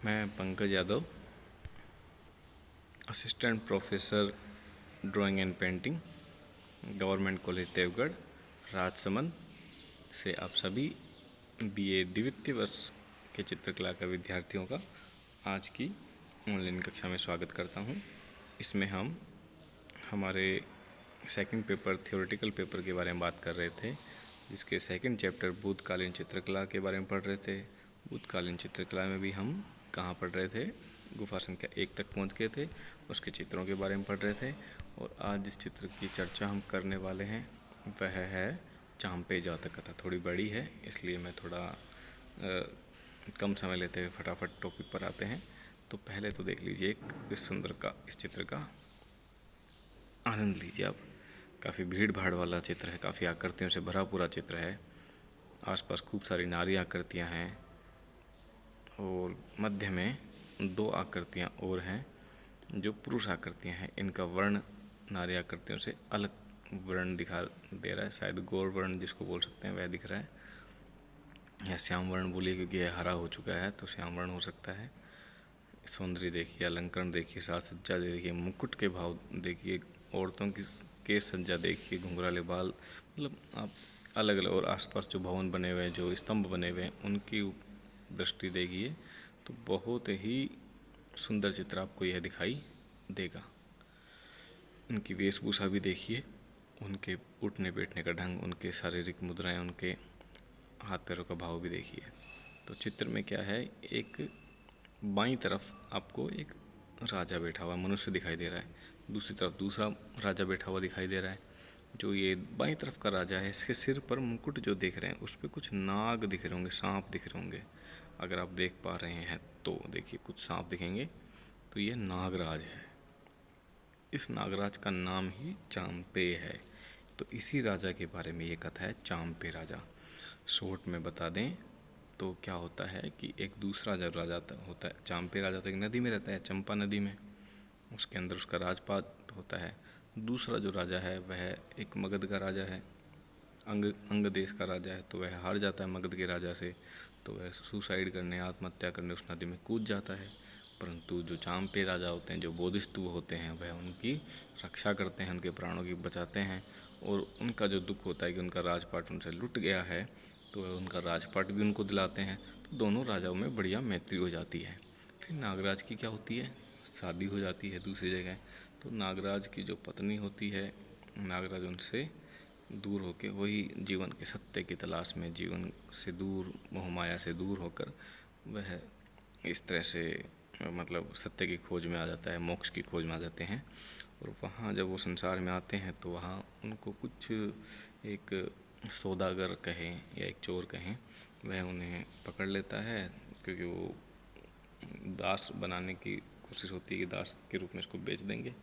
मैं Pankaj Yadav, assistant professor drawing and painting, government college Deogarh, Rajsamand से आप सभी बीए द्वितीय वर्ष के चित्रकला के विद्यार्थियों का आज की ऑनलाइन कक्षा में स्वागत करता हूं। इसमें हम हमारे सेकंड पेपर थ्योरेटिकल पेपर के बारे में बात कर रहे थे, जिसके सेकंड चैप्टर भूतकालीन चित्रकला के बारे में पढ़ रहे थे। भूतकालीन चित्रकला में भी हम कहाँ पढ़ रहे थे, गुफा संख्या 1 तक पहुँच गए थे, उसके चित्रों के बारे में पढ़ रहे थे। और आज जिस चित्र की चर्चा हम करने वाले हैं वह है चांपे जातक कथा। थोड़ी बड़ी है, इसलिए मैं थोड़ा कम समय लेते हुए फटाफट टॉपिक पर आते हैं। तो पहले तो देख लीजिए इस सुंदर का इस चित्र का आनंद लीजिए आप। काफ़ी भीड़ भाड़ वाला चित्र है, काफ़ी आकृतियों से भरा पूरा चित्र है। आसपास खूब सारी नारी आकृतियाँ हैं और मध्य में 2 आकृतियाँ और हैं जो पुरुष आकृतियाँ हैं। इनका वर्ण नारी आकृतियों से अलग वर्ण दिखा दे रहा है, शायद गौर वर्ण जिसको बोल सकते हैं वह दिख रहा है, या श्याम वर्ण बोलिए क्योंकि यह हरा हो चुका है तो श्याम वर्ण हो सकता है। सौंदर्य देखिए, अलंकरण देखिए, साज सज्जा देखिए, मुकुट के भाव देखिए, औरतों की केस सज्जा देखिए, घुंघराले बाल, मतलब आप अलग अलग। और आसपास जो भवन बने हुए हैं, जो स्तंभ बने हुए हैं, उनकी दृष्टि देखिए तो बहुत ही सुंदर चित्र आपको यह दिखाई देगा। उनकी वेशभूषा भी देखिए, उनके उठने बैठने का ढंग, उनके शारीरिक मुद्राएं, उनके हाथ पैरों का भाव भी देखिए। तो चित्र में क्या है, एक बाईं तरफ आपको एक राजा बैठा हुआ मनुष्य दिखाई दे रहा है, दूसरी तरफ दूसरा राजा बैठा हुआ दिखाई दे रहा है। जो ये बाईं तरफ का राजा है, इसके सिर पर मुकुट जो देख रहे हैं उस पर कुछ नाग दिख रहे होंगे, सांप दिख रहे होंगे। अगर आप देख पा रहे हैं तो देखिए कुछ सांप दिखेंगे, तो ये नागराज है। इस नागराज का नाम ही चांपे है। तो इसी राजा के बारे में ये कथा है, चांपे राजा। शॉर्ट में बता दें तो क्या होता है कि एक दूसरा जो राजा होता है, चांपे राजा तो एक नदी में रहता है, चंपा नदी में, उसके अंदर उसका राजपाट होता है। दूसरा जो राजा है वह एक मगध का राजा है, अंग देश का राजा है। तो वह हार जाता है मगध के राजा से, तो वह सुसाइड करने, आत्महत्या करने उस नदी में कूद जाता है। परंतु जो चांपे राजा होते हैं, जो बोधिसत्व होते हैं, वह उनकी रक्षा करते हैं, उनके प्राणों की बचाते हैं। और उनका जो दुख होता है कि उनका राजपाट उनसे लुट गया है, तो वह उनका राजपाट भी उनको दिलाते हैं। तो दोनों राजाओं में बढ़िया मैत्री हो जाती है। फिर नागराज की क्या होती है, शादी हो जाती है दूसरी जगह। तो नागराज की जो पत्नी होती है, नागराज उनसे दूर होकर वही जीवन के सत्य की तलाश में, जीवन से दूर, मोह माया से दूर होकर वह इस तरह से मतलब सत्य की खोज में आ जाता है, मोक्ष की खोज में आ जाते हैं। और वहाँ जब वो संसार में आते हैं तो वहाँ उनको कुछ एक सौदागर कहें या एक चोर कहें, वह उन्हें पकड़ लेता है, क्योंकि वो दास बनाने की कोशिश होती है कि दास के रूप में इसको बेच देंगे।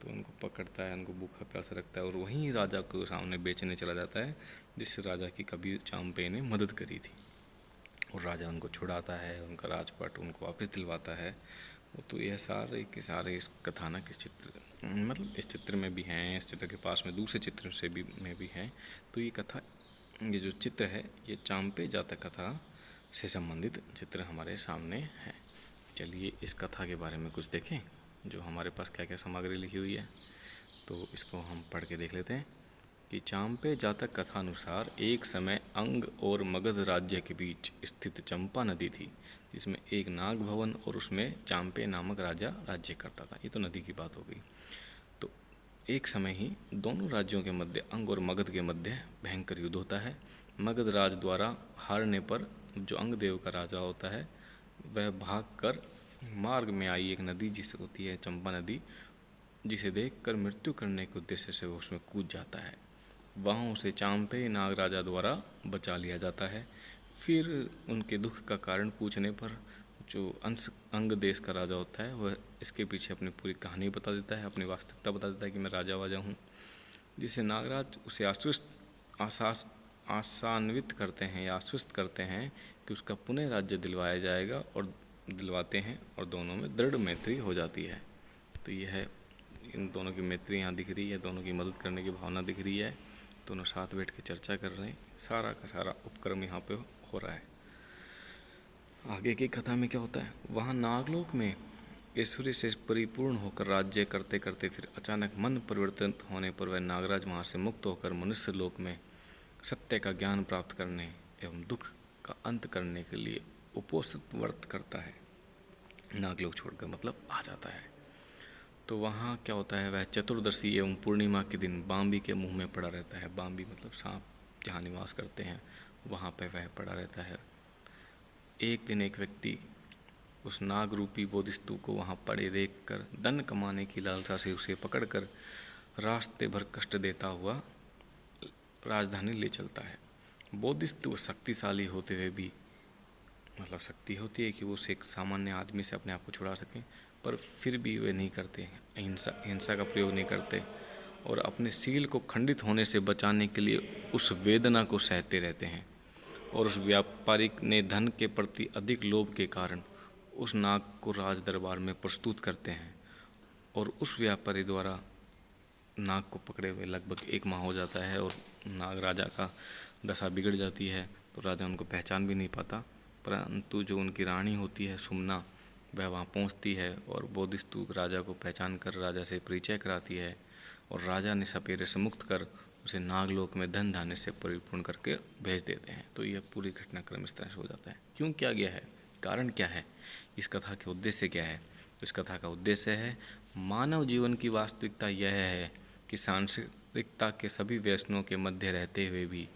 तो उनको पकड़ता है, उनको भूखा प्यासा रखता है और वहीं राजा को सामने बेचने चला जाता है, जिस राजा की कभी चांपे ने मदद करी थी। और राजा उनको छुड़ाता है, उनका राजपाट उनको वापस दिलवाता है। तो यह सारे के सारे इस कथानक इस चित्र मतलब इस चित्र में भी हैं, इस चित्र के पास में दूसरे चित्र से भी में भी हैं। तो ये कथा, ये जो चित्र है, ये चांपे जातक कथा से संबंधित चित्र हमारे सामने है। चलिए इस कथा के बारे में कुछ देखें, जो हमारे पास क्या क्या सामग्री लिखी हुई है। तो इसको हम पढ़ के देख लेते हैं कि चांपे जातक कथा अनुसार एक समय अंग और मगध राज्य के बीच स्थित चंपा नदी थी, जिसमें एक नाग भवन और उसमें चांपे नामक राजा राज्य करता था। ये तो नदी की बात हो गई। तो एक समय ही दोनों राज्यों के मध्य, अंग और मगध के मध्य भयंकर युद्ध होता है। मगध राज द्वारा हारने पर जो अंग देव का राजा होता है वह भागकर मार्ग में आई एक नदी जिसे होती है चंपा नदी, जिसे देखकर मृत्यु करने के उद्देश्य से वो उसमें कूद जाता है। वहाँ उसे चांपे नाग राजा द्वारा बचा लिया जाता है। फिर उनके दुख का कारण पूछने पर जो अंग देश का राजा होता है वह इसके पीछे अपनी पूरी कहानी बता देता है, अपनी वास्तविकता बता देता है कि मैं राजा वाजा हूँ, जिसे नागराज उसे आशान्वित करते हैं या आश्वस्त करते हैं कि उसका पुनः राज्य दिलवाया जाएगा, और दिलवाते हैं और दोनों में दृढ़ मैत्री हो जाती है। तो यह है, इन दोनों की मैत्री यहाँ दिख रही है, दोनों की मदद करने की भावना दिख रही है, दोनों साथ बैठ के चर्चा कर रहे हैं, सारा का सारा उपक्रम यहाँ पे हो रहा है। आगे की कथा में क्या होता है, वहाँ नागलोक में ऐश्वर्य से परिपूर्ण होकर राज्य करते करते फिर अचानक मन परिवर्तित होने पर वह नागराज वहाँ से मुक्त होकर मनुष्य लोक में सत्य का ज्ञान प्राप्त करने एवं दुख का अंत करने के लिए उपोषित व्रत करता है। नागलोक छोड़कर मतलब आ जाता है। तो वहाँ क्या होता है, वह चतुर्दशी एवं पूर्णिमा के दिन बाम्बी के मुंह में पड़ा रहता है। बाम्बी मतलब सांप जहाँ निवास करते हैं वहाँ पर वह पड़ा रहता है। एक दिन एक व्यक्ति उस नाग रूपी बोधिस्तु को वहाँ पड़े देखकर धन कमाने की लालसा से उसे पकड़कर रास्ते भर कष्ट देता हुआ राजधानी ले चलता है। बोधिस्तु शक्तिशाली होते हुए भी, मतलब शक्ति होती है कि वो एक सामान्य आदमी से अपने आप को छुड़ा सकें, पर फिर भी वे नहीं करते, हिंसा का प्रयोग नहीं करते और अपने सील को खंडित होने से बचाने के लिए उस वेदना को सहते रहते हैं। और उस व्यापारिक ने धन के प्रति अधिक लोभ के कारण उस नाग को राज दरबार में प्रस्तुत करते हैं और उस व्यापारी द्वारा नाग को पकड़े हुए लगभग 1 माह हो जाता है और नाग राजा का दशा बिगड़ जाती है। तो राजा उनको पहचान भी नहीं पाता, परंतु जो उनकी रानी होती है सुमना, वह वहाँ पहुँचती है और बोधिस्तु राजा को पहचान कर राजा से परिचय कराती है और राजा ने सपेरे से मुक्त कर उसे नागलोक में धन धान्य से परिपूर्ण करके भेज देते हैं। तो यह पूरी घटनाक्रम इस तरह से हो जाता है। क्यों किया गया है, कारण क्या है, इस कथा के उद्देश्य क्या है? तो इस कथा का उद्देश्य है, मानव जीवन की वास्तविकता यह है कि सांसारिकता के सभी व्यसनों के मध्य रहते हुए भी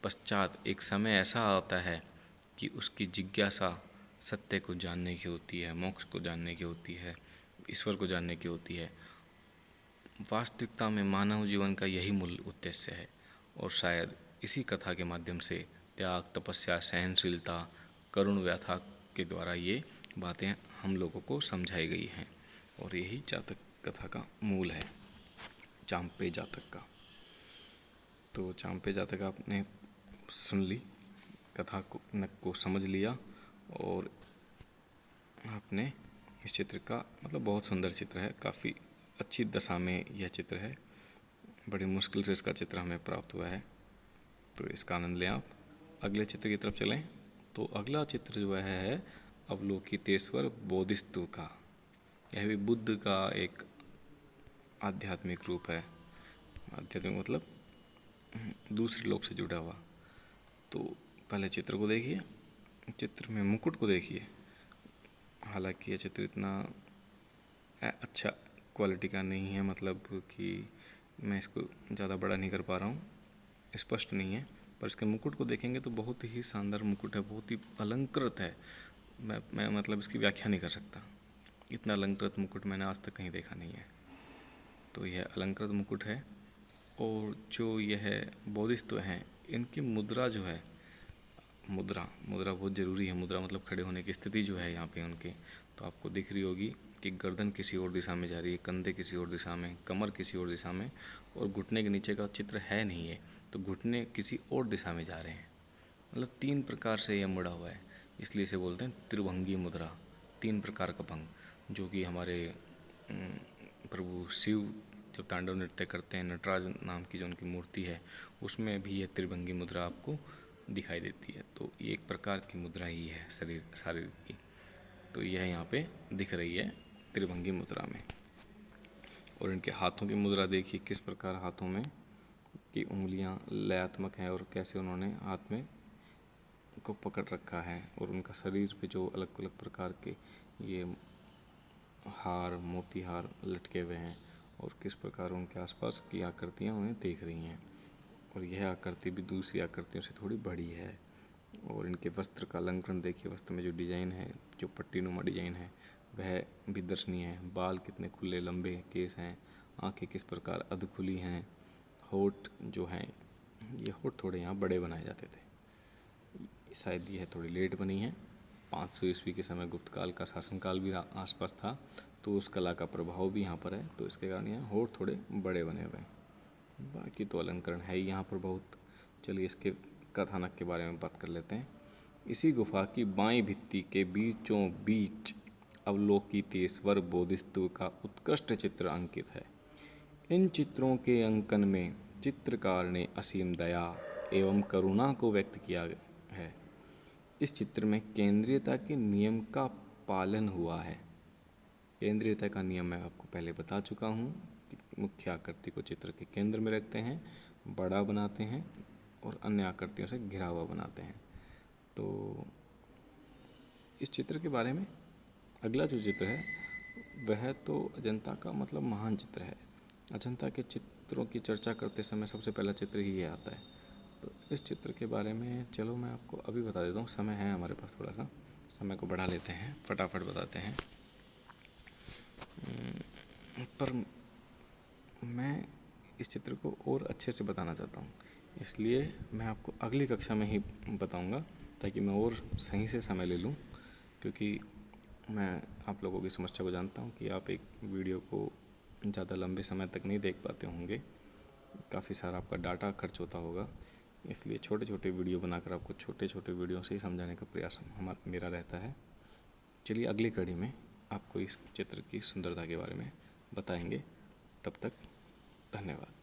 पश्चात एक समय ऐसा आता है कि उसकी जिज्ञासा सत्य को जानने की होती है, मोक्ष को जानने की होती है, ईश्वर को जानने की होती है। वास्तविकता में मानव जीवन का यही मूल उद्देश्य है और शायद इसी कथा के माध्यम से त्याग, तपस्या, सहनशीलता, करुण व्यथा के द्वारा ये बातें हम लोगों को समझाई गई हैं और यही जातक कथा का मूल है, चांपे जातक का। तो चांपे जातक आपने सुन ली, कथा को समझ लिया और आपने इस चित्र का, मतलब बहुत सुंदर चित्र है, काफ़ी अच्छी दशा में यह चित्र है, बड़ी मुश्किल से इसका चित्र हमें प्राप्त हुआ है, तो इसका आनंद लें आप। अगले चित्र की तरफ चलें। तो अगला चित्र जो है अवलोकितेश्वर बोधिस्तु का। यह भी बुद्ध का एक आध्यात्मिक रूप है। आध्यात्मिक मतलब दूसरे लोक से जुड़ा हुआ। तो पहले चित्र को देखिए, चित्र में मुकुट को देखिए। हालांकि यह चित्र इतना अच्छा क्वालिटी का नहीं है, मतलब कि मैं इसको ज़्यादा बड़ा नहीं कर पा रहा हूँ, स्पष्ट नहीं है, पर इसके मुकुट को देखेंगे तो बहुत ही शानदार मुकुट है, बहुत ही अलंकृत है। मैं मतलब इसकी व्याख्या नहीं कर सकता, इतना अलंकृत मुकुट मैंने आज तक कहीं देखा नहीं है। तो यह अलंकृत मुकुट है। और जो यह बोधिसत्व हैं, इनकी मुद्रा जो है, मुद्रा बहुत ज़रूरी है। मुद्रा मतलब खड़े होने की स्थिति जो है यहाँ पे उनके, तो आपको दिख रही होगी कि गर्दन किसी और दिशा में जा रही है, कंधे किसी और दिशा में, कमर किसी और दिशा में, और घुटने के नीचे का चित्र है नहीं है, तो घुटने किसी और दिशा में जा रहे हैं। मतलब 3 प्रकार से यह मुड़ा हुआ है, इसलिए इसे बोलते हैं त्रिभंगी मुद्रा। 3 प्रकार का भंग, जो कि हमारे प्रभु शिव जब तांडव नृत्य करते हैं, नटराज नाम की जो उनकी मूर्ति है, उसमें भी ये त्रिभंगी मुद्रा आपको दिखाई देती है। तो ये एक प्रकार की मुद्रा ही है शारीर की। तो यह यहाँ पे दिख रही है त्रिभंगी मुद्रा में। और इनके हाथों की मुद्रा देखिए किस प्रकार हाथों में की उंगलियाँ लयात्मक हैं और कैसे उन्होंने हाथ में को पकड़ रखा है, और उनका शरीर पे जो अलग अलग प्रकार के ये हार, मोती हार लटके हुए हैं, और किस प्रकार उनके आसपास की आकृतियाँ उन्हें देख रही हैं। और यह आकृति भी दूसरी आकृतियों से थोड़ी बड़ी है। और इनके वस्त्र का अलंकरण देखिए, वस्त्र में जो डिज़ाइन है, जो पट्टीनुमा डिज़ाइन है, वह भी दर्शनीय है। बाल कितने खुले लंबे केस हैं, आंखें किस प्रकार अध खुली हैं, होठ जो हैं, ये होठ थोड़े यहाँ बड़े बनाए जाते थे, शायद यह थोड़ी लेट बनी है। 500 ईस्वी के समय गुप्त काल का शासनकाल भी आसपास था, तो उस कला का प्रभाव भी यहाँ पर है, तो इसके कारण यहाँ होठ थोड़े बड़े बने हुए हैं। बाकी तो अलंकरण है ही यहाँ पर बहुत। चलिए इसके कथानक के बारे में बात कर लेते हैं। इसी गुफा की बाईं भित्ति के बीचों बीच अवलोकितेश्वर बोधिसत्व का उत्कृष्ट चित्र अंकित है। इन चित्रों के अंकन में चित्रकार ने असीम दया एवं करुणा को व्यक्त किया है। इस चित्र में केंद्रीयता के नियम का पालन हुआ है। केंद्रीयता का नियम मैं आपको पहले बता चुका हूँ कि मुख्य आकृति को चित्र के केंद्र में रखते हैं, बड़ा बनाते हैं और अन्य आकृतियों से घिरा हुआ बनाते हैं। तो इस चित्र के बारे में अगला जो चित्र है वह तो अजंता का मतलब महान चित्र है। अजंता के चित्रों की चर्चा करते समय सबसे पहला चित्र ही ये आता है। तो इस चित्र के बारे में चलो मैं आपको अभी बता देता हूँ। समय है हमारे पास, थोड़ा सा समय को बढ़ा लेते हैं, फटाफट बताते हैं। पर मैं इस चित्र को और अच्छे से बताना चाहता हूँ, इसलिए मैं आपको अगली कक्षा में ही बताऊँगा ताकि मैं और सही से समय ले लूँ, क्योंकि मैं आप लोगों की समस्या को जानता हूँ कि आप एक वीडियो को ज़्यादा लंबे समय तक नहीं देख पाते होंगे, काफ़ी सारा आपका डाटा खर्च होता होगा, इसलिए छोटे छोटे वीडियो बनाकर आपको छोटे छोटे वीडियो से ही समझाने का प्रयास मेरा रहता है। चलिए अगली कड़ी में आपको इस चित्र की सुंदरता के बारे में बताएंगे। तब तक धन्यवाद।